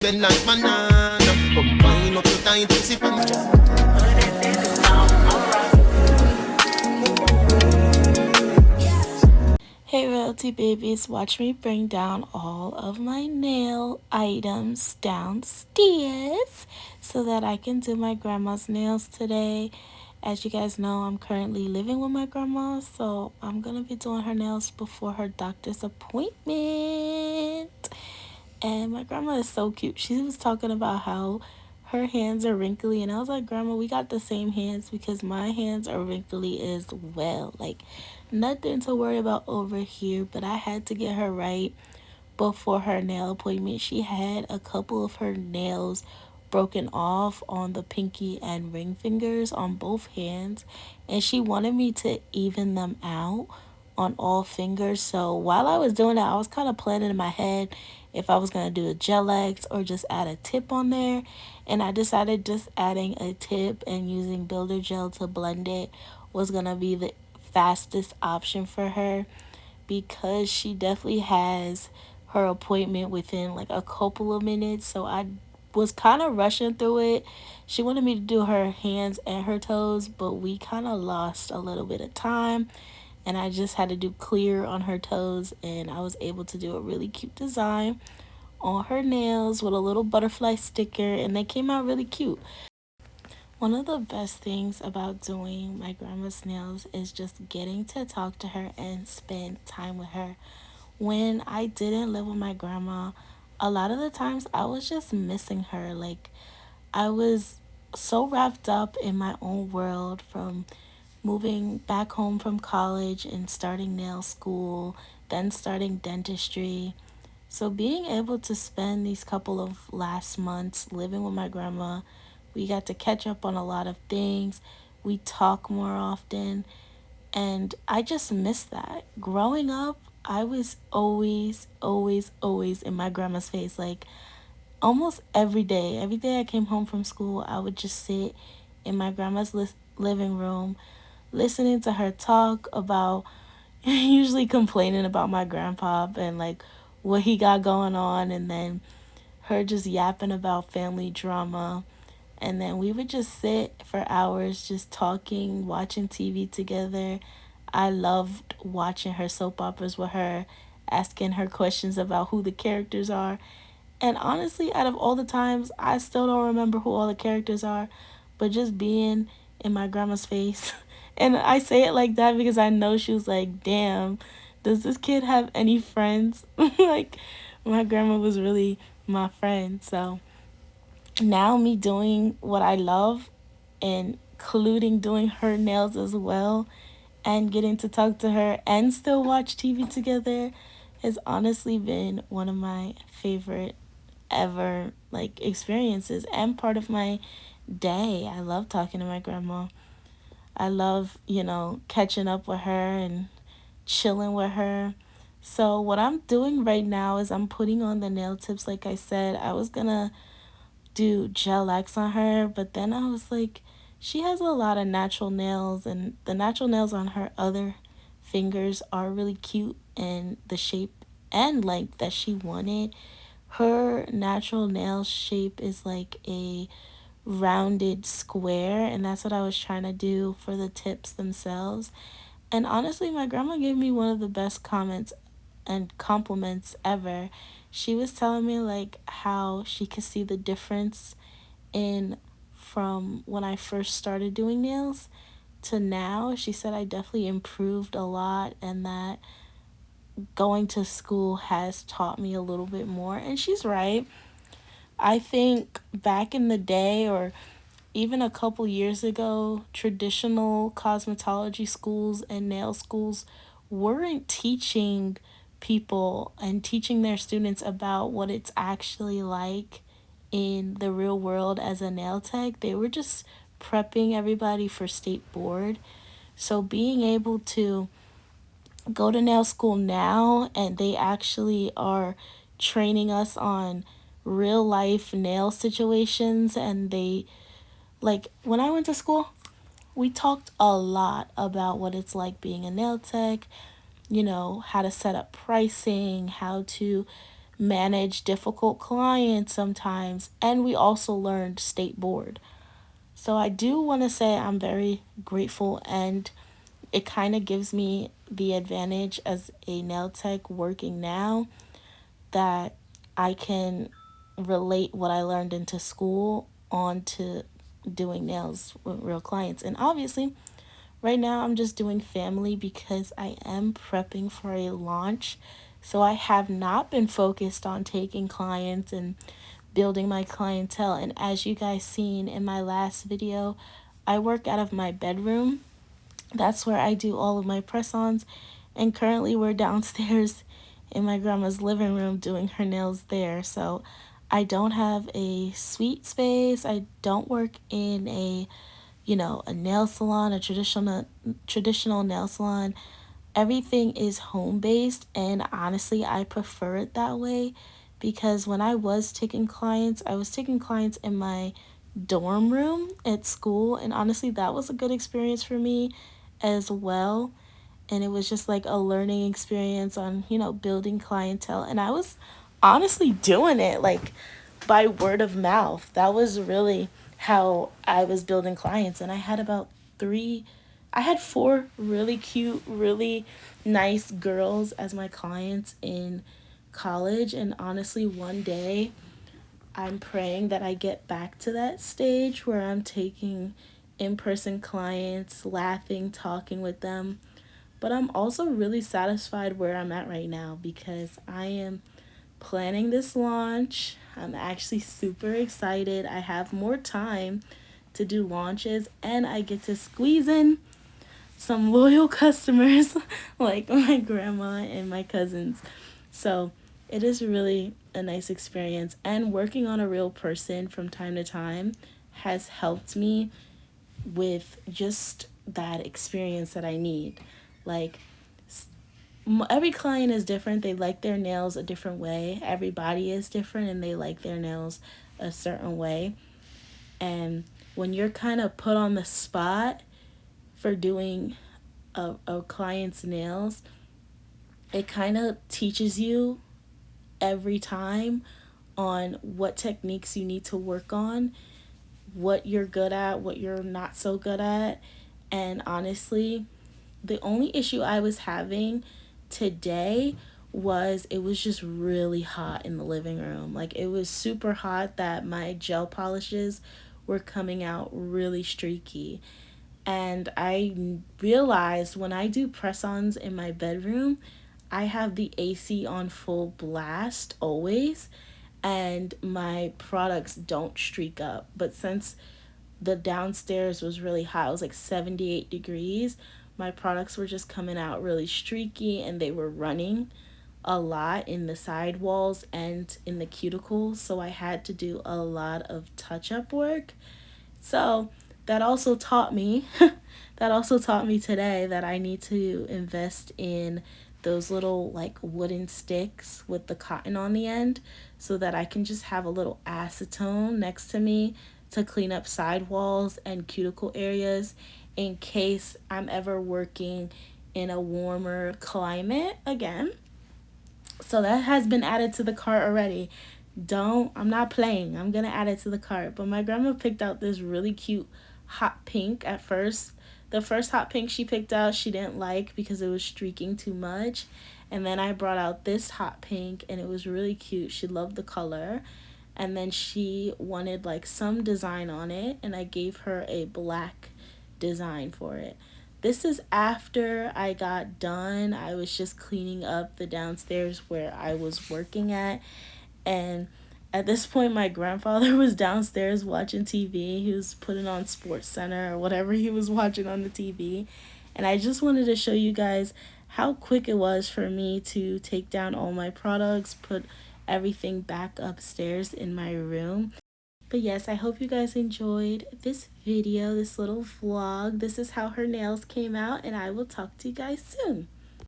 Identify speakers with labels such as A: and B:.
A: Bend like banana, combine up your tight pussy pan.
B: Hey royalty babies, watch me bring down all of my nail items downstairs so that I can do my grandma's nails today. As you guys know, I'm currently living with my grandma, so I'm gonna be doing her nails before her doctor's appointment. And my grandma is so cute. She was talking about how her hands are wrinkly, and I was like, Grandma, we got the same hands because my hands are wrinkly as well. Like, nothing to worry about over here, but I had to get her right before her nail appointment. She had a couple of her nails broken off on the pinky and ring fingers on both hands, and she wanted me to even them out on all fingers. So while I was doing that, I was kind of planning in my head if I was going to do a gel X or just add a tip on there. And I decided just adding a tip and using builder gel to blend it was going to be the fastest option for her, because she definitely has her appointment within like a couple of minutes. So I was kind of rushing through it. She wanted me to do her hands and her toes, but we kind of lost a little bit of time. And I just had to do clear on her toes, and I was able to do a really cute design on her nails with a little butterfly sticker, and they came out really cute. One of the best things about doing my grandma's nails is just getting to talk to her and spend time with her. When I didn't live with my grandma, a lot of the times I was just missing her. Like, I was so wrapped up in my own world from moving back home from college and starting nail school, then starting dentistry. So, being able to spend these couple of last months living with my grandma, we got to catch up on a lot of things. We talk more often, and I just miss that. Growing up, I was always in my grandma's face. Like, almost every day. Every day I came home from school, I would just sit in my grandma's living room, listening to her talk about, usually complaining about my grandpa and like what he got going on, and then her just yapping about family drama. And then we would just sit for hours just talking, watching TV together. I loved watching her soap operas with her, asking her questions about who the characters are. And honestly, out of all the times, I still don't remember who all the characters are, but just being in my grandma's face. And I say it like that because I know she was like, damn, does this kid have any friends? Like, my grandma was really my friend. So now, me doing what I love, including doing her nails as well, and getting to talk to her and still watch TV together, has honestly been one of my favorite ever like experiences and part of my day. I love talking to my grandma. I love, catching up with her and chilling with her. So what I'm doing right now is I'm putting on the nail tips. Like I said, I was gonna do gel X on her, but then I was like, she has a lot of natural nails, and the natural nails on her other fingers are really cute in the shape and length that she wanted. Her natural nail shape is like a rounded square, and that's what I was trying to do for the tips themselves. And honestly, my grandma gave me one of the best comments and compliments ever. She was telling me like how she could see the difference in from when I first started doing nails to now. She said I definitely improved a lot, and that going to school has taught me a little bit more. And she's right. I think back in the day, or even a couple years ago, traditional cosmetology schools and nail schools weren't teaching people and teaching their students about what it's actually like in the real world as a nail tech. They were just prepping everybody for state board. So being able to go to nail school now, and they actually are training us on real life nail situations, and they, like, when I went to school, we talked a lot about what it's like being a nail tech, how to set up pricing, how to manage difficult clients sometimes, and we also learned state board. So I do want to say I'm very grateful, and it kind of gives me the advantage as a nail tech working now that I can relate what I learned into school onto doing nails with real clients. And obviously, right now I'm just doing family because I am prepping for a launch. So I have not been focused on taking clients and building my clientele. And as you guys seen in my last video, I work out of my bedroom. That's where I do all of my press-ons. And currently we're downstairs in my grandma's living room doing her nails there. So I don't have a suite space. I don't work in a nail salon, a traditional nail salon. Everything is home based, and honestly I prefer it that way because when I was taking clients, I was taking clients in my dorm room at school, and honestly that was a good experience for me as well. And it was just like a learning experience on building clientele, and I was honestly doing it like by word of mouth. That was really how I was building clients, and I had four really cute, really nice girls as my clients in college. And honestly, one day I'm praying that I get back to that stage where I'm taking in person clients, laughing, talking with them. But I'm also really satisfied where I'm at right now because I am planning this launch. I'm actually super excited. I have more time to do launches, and I get to squeeze in some loyal customers like my grandma and my cousins. So it is really a nice experience. And working on a real person from time to time has helped me with just that experience that I need. Like, every client is different. They like their nails a different way. Everybody is different and they like their nails a certain way. And when you're kind of put on the spot for doing a client's nails, it kind of teaches you every time on what techniques you need to work on, what you're good at, what you're not so good at. And honestly, the only issue I was having today was it was just really hot in the living room. Like, it was super hot that my gel polishes were coming out really streaky. And I realized when I do press-ons in my bedroom, I have the AC on full blast always, and my products don't streak up. But since the downstairs was really hot, it was like 78 degrees, my products were just coming out really streaky, and they were running a lot in the side walls and in the cuticles. So I had to do a lot of touch-up work. So that also taught me today that I need to invest in those little like wooden sticks with the cotton on the end so that I can just have a little acetone next to me to clean up sidewalls and cuticle areas in case I'm ever working in a warmer climate again. So that has been added to the cart already. I'm not playing. I'm gonna add it to the cart. But my grandma picked out this really cute hot pink at first. The first hot pink she picked out, she didn't like because it was streaking too much. And then I brought out this hot pink, and it was really cute. She loved the color. And then she wanted like some design on it, and I gave her a black design for it. This is after I got done. I was just cleaning up the downstairs where I was working at. And at this point, my grandfather was downstairs watching TV. He was putting on Sports Center or whatever he was watching on the TV. And I just wanted to show you guys how quick it was for me to take down all my products, put everything back upstairs in my room. But yes, I hope you guys enjoyed this video, this little vlog. This is how her nails came out, and I will talk to you guys soon.